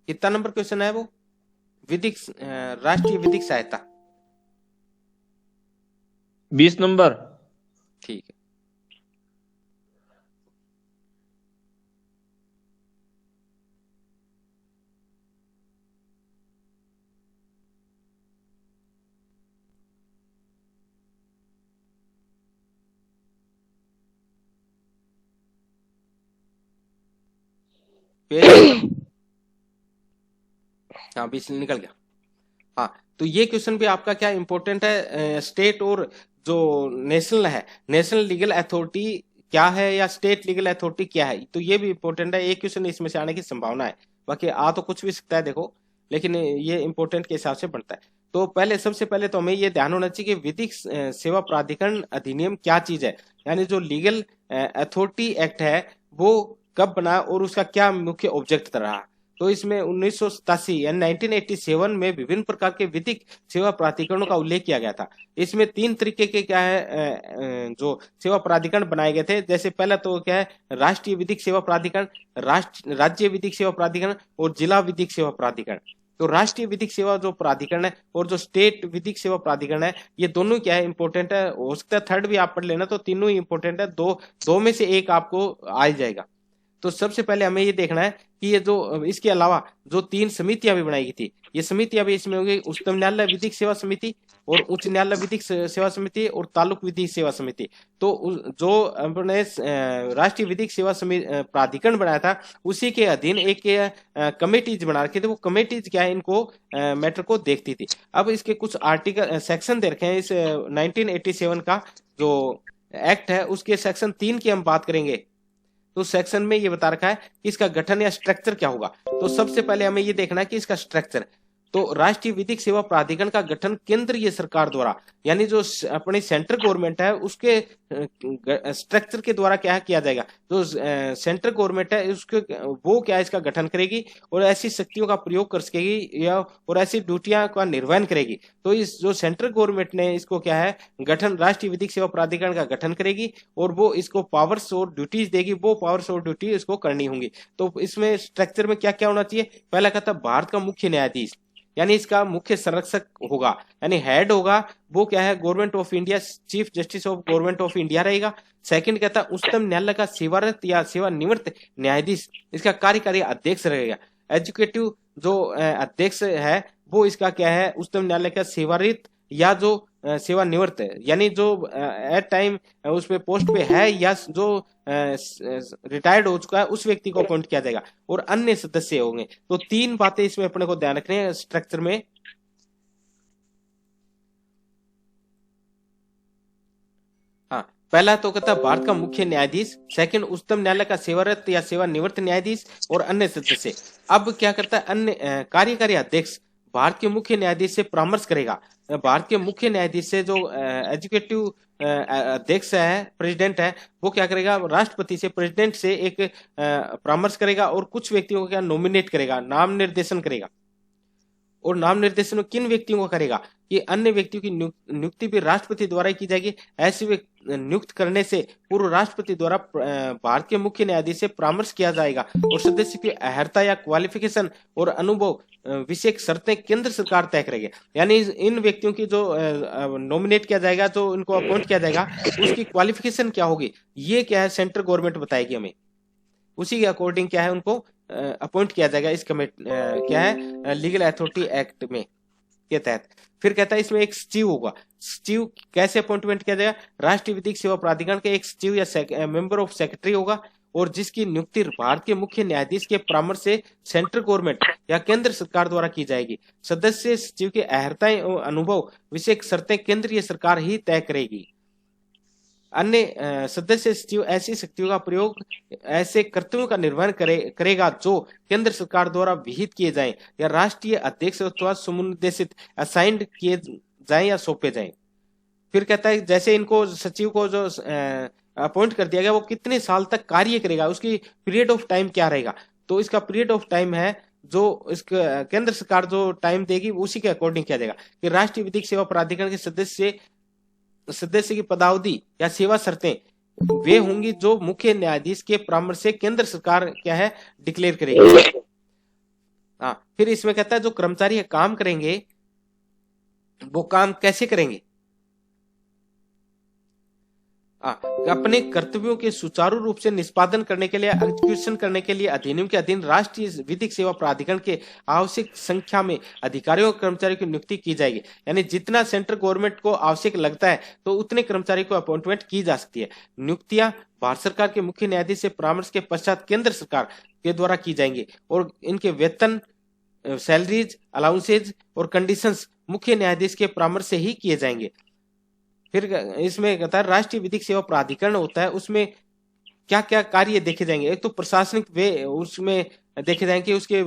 कितना नंबर क्वेश्चन है वो? विधिक राष्ट्रीय विधिक सहायता। 20 नंबर। ठीक है। पेज हाँ 20 निकल गया। हाँ, तो ये क्वेश्चन भी आपका क्या इंपॉर्टेंट है, स्टेट और जो नेशनल है, नेशनल लीगल अथॉरिटी क्या है या स्टेट लीगल अथॉरिटी क्या है, तो ये भी इंपॉर्टेंट है। एक क्वेश्चन इसमें से आने की संभावना है, बाकी आ तो कुछ भी सकता है देखो, लेकिन ये इंपॉर्टेंट के हिसाब से बनता है। तो पहले सबसे पहले तो हमें ये ध्यान होना चाहिए कि विधिक सेवा प्राधिकरण अधिनियम क्या चीज है, यानी जो लीगल अथॉरिटी एक्ट है वो कब बना और उसका क्या मुख्य ऑब्जेक्ट रहा। तो इसमें 1987 यानी 1987 में विभिन्न प्रकार के विधिक सेवा प्राधिकरणों का उल्लेख किया गया था। इसमें 3 तरीके के क्या है जो सेवा प्राधिकरण बनाए गए थे। जैसे पहला तो क्या है, राष्ट्रीय विधिक सेवा प्राधिकरण, राज्य विधिक सेवा प्राधिकरण और जिला विधिक सेवा प्राधिकरण। तो राष्ट्रीय विधिक सेवा जो प्राधिकरण है और जो स्टेट विधिक सेवा प्राधिकरण है, ये दोनों क्या है इंपॉर्टेंट है। हो सकता है थर्ड भी आप पढ़ लेना, तो तीनों ही इंपॉर्टेंट है, दो में से एक आपको आ जाएगा। तो सबसे पहले हमें ये देखना है कि ये जो इसके अलावा जो 3 समितियां भी बनाई गई थी, ये समितियां भी इसमें होंगी, उच्चतम न्यायालय विधिक सेवा समिति और उच्च न्यायालय विधिक सेवा समिति और तालुक विधिक सेवा समिति। तो जो अपने राष्ट्रीय विधिक सेवा प्राधिकरण बनाया था, उसी के अधीन एक कमेटीज बना रखे थे। वो कमेटीज क्या है, इनको मैटर को देखती थी। अब इसके कुछ आर्टिकल सेक्शन दे रखे हैं इस 1987 का जो एक्ट है, उसके सेक्शन 3 की हम बात करेंगे। तो सेक्शन में ये बता रखा है कि इसका गठन या स्ट्रक्चर क्या होगा। तो सबसे पहले हमें ये देखना है कि इसका स्ट्रक्चर। तो राष्ट्रीय विधिक सेवा प्राधिकरण का गठन केंद्रीय सरकार द्वारा, यानी जो अपनी सेंट्रल गवर्नमेंट है उसके स्ट्रक्चर के द्वारा क्या किया जाएगा। जो सेंट्रल गवर्नमेंट है उसके वो क्या इसका गठन करेगी और ऐसी शक्तियों का प्रयोग कर सकेगी या और ऐसी ड्यूटियां का निर्वहन करेगी। तो इस जो सेंट्रल गवर्नमेंट ने इसको क्या है गठन, राष्ट्रीय विधिक सेवा प्राधिकरण का गठन करेगी और वो इसको पावर्स और ड्यूटीज देगी, वो पावर्स और ड्यूटी इसको करनी होंगी। तो इसमें स्ट्रक्चर में क्या क्या होना चाहिए। पहला कहता है भारत का मुख्य न्यायाधीश, यानी इसका मुख्य संरक्षक होगा, यानी हेड होगा, वो क्या है government of India, chief justice of government of India रहेगा। सेकंड कहता है उच्चतम न्यायालय का सेवारत या सेवानिवृत्त न्यायाधीश, इसका कार्यकारी अध्यक्ष रहेगा। एजुकेटिव जो अध्यक्ष है वो इसका क्या है उच्चतम न्यायालय का सेवारत या जो सेवानिवृत्त है, यानी जो एट टाइम उसमें पोस्ट पे है या जो रिटायर्ड हो चुका है उस व्यक्ति को अपॉइंट किया जाएगा और अन्य सदस्य होंगे। तो 3 बातें इसमें अपने को ध्यान रखनी है स्ट्रक्चर में। हाँ, पहला तो कहता है भारत का मुख्य न्यायाधीश, सेकंड उच्चतम न्यायालय का सेवारत या सेवानिवृत्त न्यायाधीश और अन्य सदस्य। अब क्या करता है अन्य कार्यकारी अध्यक्ष भारत के मुख्य न्यायाधीश से परामर्श करेगा। भारत के मुख्य न्यायाधीश से जो एजुकेटिव अध्यक्ष है, प्रेसिडेंट है, वो क्या करेगा राष्ट्रपति से, प्रेसिडेंट से एक परामर्श करेगा और कुछ व्यक्तियों को क्या नॉमिनेट करेगा, नाम निर्देशन करेगा। और नाम निर्देशन किन व्यक्तियों को करेगा कि अन्य व्यक्तियों की नियुक्ति भी राष्ट्रपति द्वारा ही की जाएगी। ऐसे नियुक्त करने से पूर्व राष्ट्रपति द्वारा भारत के मुख्य न्यायाधीश से परामर्श किया जाएगा और सदस्य की अहर्ता या क्वालिफिकेशन और अनुभव विषय शर्तें केंद्र सरकार तय करेगी। यानी इन व्यक्तियों की जो नॉमिनेट किया जाएगा, जो इनको अपॉइंट किया जाएगा, उसकी क्वालिफिकेशन क्या होगी, ये क्या है सेंट्रल गवर्नमेंट बताएगी हमें। उसी के अकॉर्डिंग क्या है उनको अपॉइंट किया जाएगा इस कमेटी क्या है लीगल अथॉरिटी एक्ट में के तहत। फिर कहता है इसमें एक सचिव होगा। सचिव कैसे अपॉइंटमेंट किया जाएगा, राष्ट्रीय विधिक सेवा प्राधिकरण के एक सचिव या मेंबर ऑफ सेक्रेटरी होगा और जिसकी नियुक्ति भारत के मुख्य न्यायाधीश के परामर्श से सेंट्रल गवर्नमेंट या केंद्र सरकार द्वारा की जाएगी। सदस्य सचिव के अहर्ताएं और अनुभव विषय शर्तें केंद्रीय सरकार ही तय करेगी। अन्य सदस्य सचिव ऐसी शक्तियों का प्रयोग ऐसे कर्तव्यों का निर्वहन करेगा जो केंद्र सरकार द्वारा विहित किए जाएं या राष्ट्रीय अध्यक्ष अथवा समुन्देशित असाइंड किए जाएं या सौंपे जाएं। फिर कहता है जैसे इनको सचिव को जो अपॉइंट कर दिया गया वो कितने साल तक कार्य करेगा, उसकी पीरियड ऑफ टाइम क्या रहेगा। तो इसका पीरियड ऑफ टाइम है जो इसका केंद्र सरकार जो टाइम देगी उसी के अकॉर्डिंग किया जाएगा कि राष्ट्रीय विधिक सेवा प्राधिकरण के सदस्य की पदावधि या सेवा शर्तें वे होंगी जो मुख्य न्यायाधीश के परामर्श से केंद्र सरकार क्या है डिक्लेयर करेगी। हाँ, फिर इसमें कहता है जो कर्मचारी काम करेंगे वो काम कैसे करेंगे। अपने कर्तव्यों के सुचारू रूप से निष्पादन करने के लिए एग्जीक्यूशन करने के लिए अधिनियम के अधीन राष्ट्रीय विधिक सेवा प्राधिकरण के आवश्यक संख्या में अधिकारियों और कर्मचारियों की नियुक्ति की जाएगी। यानी जितना सेंट्रल गवर्नमेंट को आवश्यक लगता है तो उतने कर्मचारी को अपॉइंटमेंट की जा सकती है। नियुक्तियां भारत सरकार के मुख्य न्यायाधीश से परामर्श के पश्चात केंद्र सरकार के द्वारा की जाएंगी और इनके वेतन, सैलरीज, अलाउंसेज और कंडीशंस मुख्य न्यायाधीश के परामर्श से ही किए जाएंगे। फिर इसमें कहता है राष्ट्रीय विधिक सेवा प्राधिकरण होता है, उसमें क्या क्या कार्य देखे जाएंगे। एक तो प्रशासनिक वे उसमें देखे जाएंगे कि उसके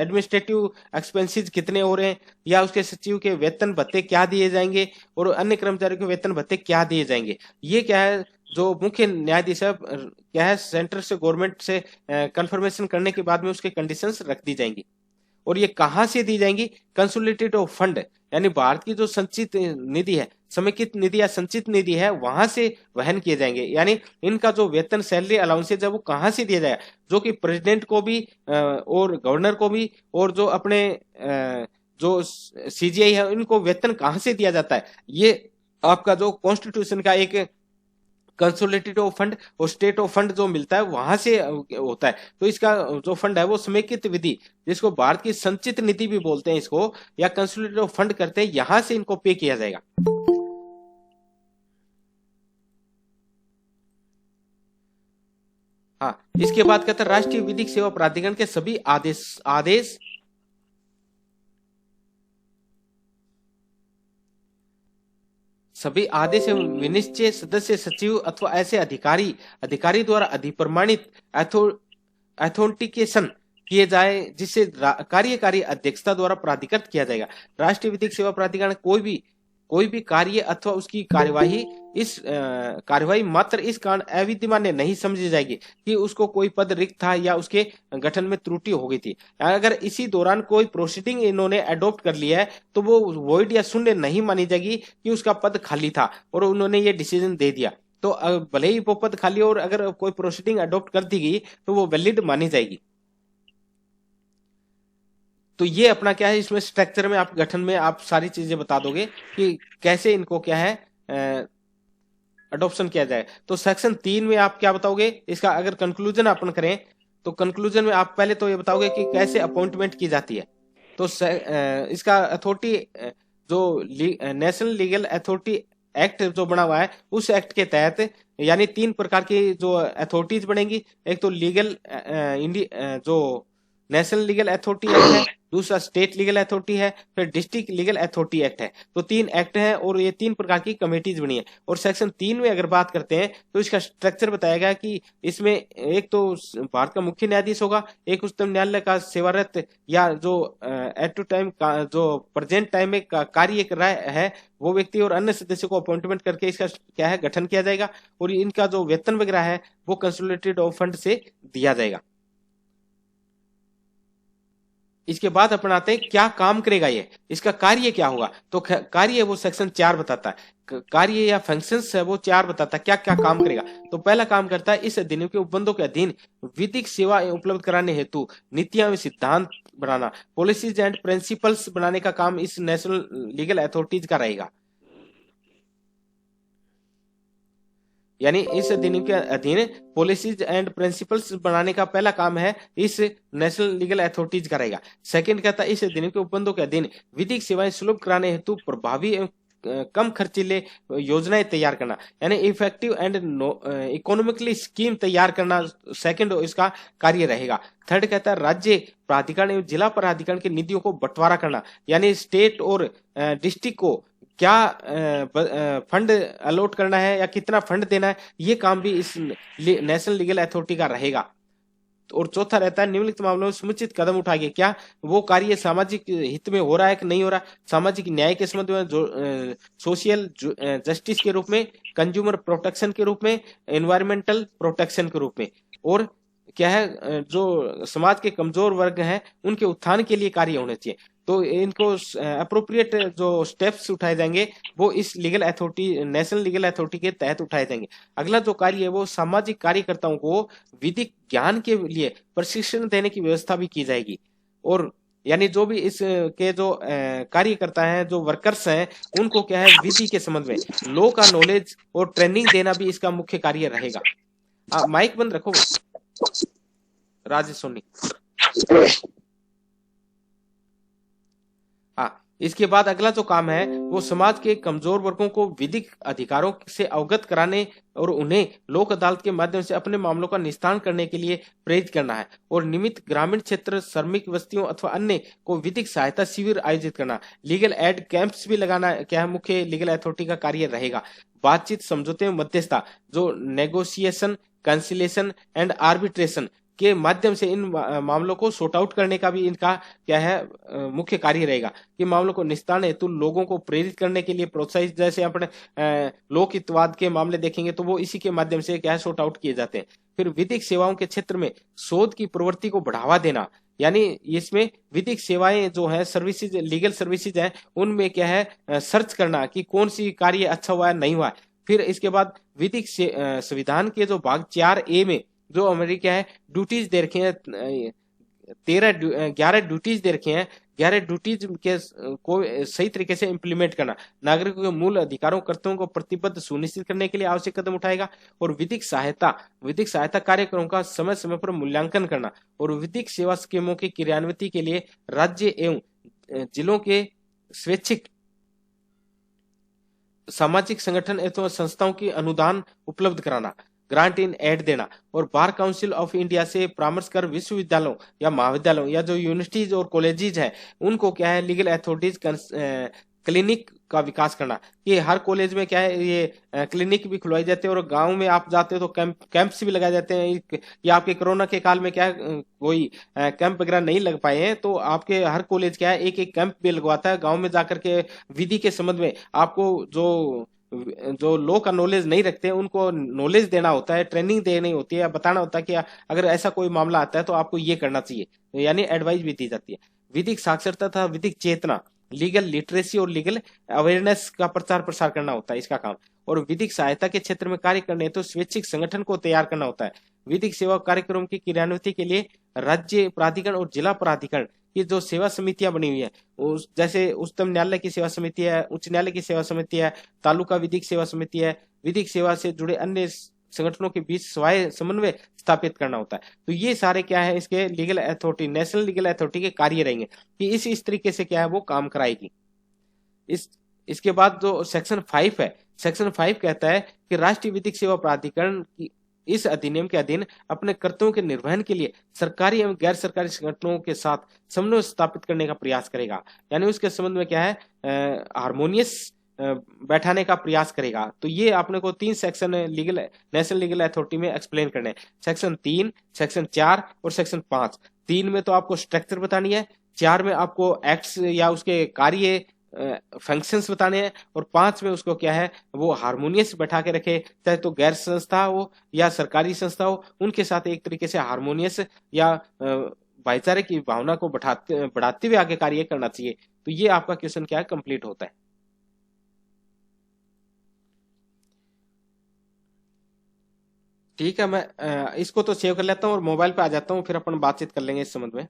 एडमिनिस्ट्रेटिव एक्सपेंसेस कितने हो रहे हैं या उसके सचिव के वेतन भत्ते क्या दिए जाएंगे और अन्य कर्मचारियों के वेतन भत्ते क्या दिए जाएंगे। ये क्या है जो मुख्य न्यायाधीश है क्या है सेंटर से गवर्नमेंट से कंफर्मेशन करने के बाद में उसके कंडीशंस रख दी जाएंगी। और ये कहां से दी जाएंगी, कंसोलिडेटेड ऑफ फंड यानी भारत की जो संचित निधि है, समेकित निधि या संचित निधि है वहां से वहन किए जाएंगे। यानी इनका जो वेतन, सैलरी, अलाउंसेज है वो कहां से दिया जाएगा, जो कि प्रेसिडेंट को भी और गवर्नर को भी और जो अपने जो सीजीआई है इनको वेतन कहां से दिया जाता है। ये आपका जो कॉन्स्टिट्यूशन का एक कंसोलिडेटेड ऑफ फंड और स्टेट ऑफ फंड जो मिलता है वहां से होता है। तो इसका जो फंड है वो समेकित विधि, जिसको भारत की संचित निधि भी बोलते हैं इसको, या कंसोलिडेटेड ऑफ फंड करते हैं, यहां से इनको पे किया जाएगा। हाँ, इसके बाद कहते हैं राष्ट्रीय विधिक सेवा प्राधिकरण के सभी आदेश एवं विनिश्चय सदस्य सचिव अथवा ऐसे अधिकारी द्वारा अधिप्रमाणित अथेंटिकेशन किए जाए जिससे कार्यकारी अध्यक्षता द्वारा प्राधिकृत किया जाएगा। राष्ट्रीय विधिक सेवा प्राधिकरण कोई भी कार्य अथवा उसकी कार्यवाही मात्र इस कारण अविद्यमान नहीं समझी जाएगी कि उसको कोई पद रिक्त था या उसके गठन में त्रुटि हो गई थी। अगर इसी दौरान कोई प्रोसीडिंग इन्होंने अडॉप्ट कर लिया है तो वो वॉइड या शून्य नहीं मानी जाएगी कि उसका पद खाली था और उन्होंने ये डिसीजन दे दिया। तो भले ही वो पद खाली और अगर कोई प्रोसीडिंग अडॉप्ट कर दी गई तो वो वैलिड मानी जाएगी। तो ये अपना क्या है, इसमें स्ट्रक्चर में आप गठन में आप सारी चीजें बता दोगे कि कैसे इनको क्या है अडॉप्शन किया जाए। तो सेक्शन 3 में आप क्या बताओगे, इसका अगर कंक्लूजन अपन करें तो कंक्लूजन में आप पहले तो ये बताओगे कि कैसे अपॉइंटमेंट की जाती है। तो इसका अथॉरिटी जो नेशनल लीगल अथॉरिटी एक्ट जो बना हुआ है उस एक्ट के तहत यानी 3 प्रकार की जो अथॉरिटीज बनेंगी। एक तो लीगल जो नेशनल लीगल अथॉरिटी एक्ट है, दूसरा स्टेट लीगल अथॉरिटी है, फिर डिस्ट्रिक्ट लीगल अथॉरिटी एक्ट है। तो 3 एक्ट हैं और ये 3 प्रकार की कमेटीज बनी है। और सेक्शन 3 में अगर बात करते हैं तो इसका स्ट्रक्चर बताया गया कि इसमें एक तो भारत का मुख्य न्यायाधीश होगा, एक उच्चतम न्यायालय का सेवारत या जो एट टू टाइम जो प्रेजेंट टाइम में कार्य कर रहा है वो व्यक्ति, और अन्य सदस्यों को अपॉइंटमेंट करके इसका क्या है गठन किया जाएगा। और इनका जो वेतन वगैरह है वो कंसोलिडेटेड ऑफ फंड से दिया जाएगा। इसके बाद अपन आते हैं क्या काम करेगा ये, इसका कार्य क्या होगा। तो कार्य वो सेक्शन 4 बताता है, कार्य या फंक्शंस है वो 4 बताता है क्या क्या काम करेगा। तो पहला काम करता है इस अधिनियम के उपबंधों के अधीन विधिक सेवा उपलब्ध कराने हेतु नीतियां एवं सिद्धांत बनाना, पॉलिसीज एंड प्रिंसिपल्स बनाने का काम इस नेशनल लीगल अथॉरिटीज का रहेगा। यानी इस अधिनियम के अधीन पॉलिसीज एंड प्रिंसिपल्स बनाने का पहला काम है इस नेशनल लीगल अथॉरिटीज का रहेगा। सेकंड कहता है इस अधिनियम के उपबंधों के अधीन विधिक सेवाएं सुलभ कराने हेतु प्रभावी एवं कम खर्चीले योजनाएं तैयार करना, यानी इफेक्टिव एंड इकोनॉमिकली स्कीम तैयार करना सेकंड इसका कार्य रहेगा। थर्ड कहता है राज्य प्राधिकरण एवं जिला प्राधिकरण की निधियों को बंटवारा करना, यानी स्टेट और डिस्ट्रिक्ट को क्या फंड अलॉट करना है या कितना फंड देना है, ये काम भी इस नेशनल लीगल अथॉरिटी का रहेगा। और चौथा रहता है निम्नलिखित मामलों में समुचित कदम उठाएंगे, क्या वो कार्य सामाजिक हित में हो रहा है कि नहीं हो रहा, सामाजिक न्याय के संबंध में, जो सोशल जस्टिस के रूप में, कंज्यूमर प्रोटेक्शन के रूप में, एनवायरमेंटल प्रोटेक्शन के रूप में, और क्या है जो समाज के कमजोर वर्ग हैं उनके उत्थान के लिए कार्य होने चाहिए। तो इनको अप्रोप्रिएट जो स्टेप्स उठाए जाएंगे वो इस legal authority, national legal authority के तहत उठाए जाएंगे। अगला जो कार्य है वो सामाजिक कार्यकर्ताओं को विधिक ज्ञान के लिए प्रशिक्षण देने की व्यवस्था भी की जाएगी। और यानी जो भी इस के जो कार्यकर्ता हैं, जो वर्कर्स हैं, उनको क्या है विधि के संबंध में लॉ का नॉलेज और ट्रेनिंग देना भी इसका मुख्य कार्य रहेगा। माइक बंद रखो राजेश सोनी। इसके बाद अगला जो काम है वो समाज के कमजोर वर्गों को विधिक अधिकारों से अवगत कराने और उन्हें लोक अदालत के माध्यम से अपने मामलों का निस्तारण करने के लिए प्रेरित करना है। और निमित्त ग्रामीण क्षेत्र, श्रमिक बस्तियों अथवा अन्य को विधिक सहायता शिविर आयोजित करना, लीगल एड कैंप्स भी लगाना क्या है मुख्य लीगल अथॉरिटी का कार्य रहेगा। बातचीत, समझौते में मध्यस्थता, जो नेगोशिएशन, कंसिलेशन एंड आर्बिट्रेशन के माध्यम से इन मामलों को सॉर्ट आउट करने का भी इनका क्या है मुख्य कार्य रहेगा। कि मामलों को निस्तारण हेतु लोगों को प्रेरित करने के लिए प्रोत्साहित, जैसे अपने लोक हितवाद के मामले देखेंगे तो वो इसी के माध्यम से क्या है सॉर्ट आउट किए जाते हैं। फिर विधिक सेवाओं के क्षेत्र में शोध की प्रवृत्ति को बढ़ावा देना, यानी इसमें विधिक सेवाएं जो है सर्विसेज, लीगल सर्विसेज है, उनमें क्या है सर्च करना कि कौन सी कार्य अच्छा हुआ है नहीं हुआ है। फिर इसके बाद विधिक संविधान के जो भाग 4A में जो अमेरिका है ड्यूटीज दे रखे हैं, 11 ड्यूटीज दे रखे हैं, 11 ड्यूटीज के को सही तरीके से इंप्लीमेंट करना, नागरिकों के मूल अधिकारों कर्तव्यों को प्रतिबद्ध सुनिश्चित करने के लिए आवश्यक कदम उठाएगा। और विधिक सहायता कार्यक्रमों का समय समय पर मूल्यांकन करना, और विधिक सेवा स्कीमों की क्रियान्विति के लिए राज्य एवं जिलों के स्वैच्छिक सामाजिक संगठन एवं संस्थाओं की अनुदान उपलब्ध कराना, ग्रांट इन एड देना। और बार काउंसिल ऑफ इंडिया से परामर्श कर विश्वविद्यालयों या महाविद्यालयों या जो यूनिवर्सिटीज और कॉलेजेज है उनको क्या है लीगल अथॉरिटीज क्लिनिक का विकास करना। कि हर कॉलेज में क्या है ये क्लिनिक भी खुलवाई जाते हैं, और गांव में आप जाते हो तो कैंप्स भी लगाए जाते हैं। या आपके कोरोना के काल में क्या है कोई कैंप वगैरह नहीं लग पाए हैं तो आपके हर कॉलेज क्या है एक एक कैंप भी लगवाता है गांव में जाकर के। विधि के संबंध में आपको जो लॉ का नॉलेज नहीं रखते उनको नॉलेज देना होता है, ट्रेनिंग देनी होती है, बताना होता है कि अगर ऐसा कोई मामला आता है तो आपको ये करना चाहिए, यानी एडवाइस भी दी जाती है। विधिक साक्षरता तथा विधिक चेतना, लीगल लिटरेसी और लीगल अवेयरनेस का प्रचार प्रसार करना होता है इसका काम। और विधिक सहायता के क्षेत्र में कार्य करने तो स्वैच्छिक संगठन को तैयार करना होता है। विधिक सेवा कार्यक्रम की क्रियान्विति के लिए राज्य प्राधिकरण और जिला प्राधिकरण की जो सेवा समितियां बनी हुई है, जैसे उच्चतम न्यायालय की सेवा समिति है, उच्च न्यायालय की सेवा समिति है, तालुका विधिक सेवा समिति है, विधिक सेवा से जुड़े अन्य संगठनों के बीच समन्वय स्थापित करना होता है। तो ये सारे क्या है इसके legal authority, national legal authority के कार्य रहेंगे कि इस तरीके से क्या है वो काम कराएगी। इसके बाद जो सेक्शन 5 है, सेक्शन 5 कहता है कि राष्ट्रीय विधिक सेवा प्राधिकरण की इस अधिनियम के अधीन अपने कर्तव्यों के निर्वहन के लिए सरकारी एवं गैर सरकारी संगठनों के साथ समन्वय स्थापित करने का प्रयास करेगा। यानी उसके संबंध में क्या है हार्मोनियस बैठाने का प्रयास करेगा। तो ये आपने को 3 section legal national legal authority में एक्सप्लेन करने, सेक्शन 3, सेक्शन 4 और सेक्शन 5। 3 में तो आपको स्ट्रक्चर बतानी है, 4 में आपको एक्ट्स या उसके कार्य फंक्शंस बताने हैं, और 5 में उसको क्या है वो हार्मोनियस बैठा के रखे, चाहे तो गैर संस्था हो या सरकारी संस्था हो, उनके साथ एक तरीके से हार्मोनियस या भाईचारे की भावना को बढ़ाते हुए आगे कार्य करना चाहिए। तो ये आपका क्वेश्चन क्या है कंप्लीट होता है। ठीक है, मैं इसको तो सेव कर लेता हूँ और मोबाइल पे आ जाता हूँ, फिर अपन बातचीत कर लेंगे इस संबंध में।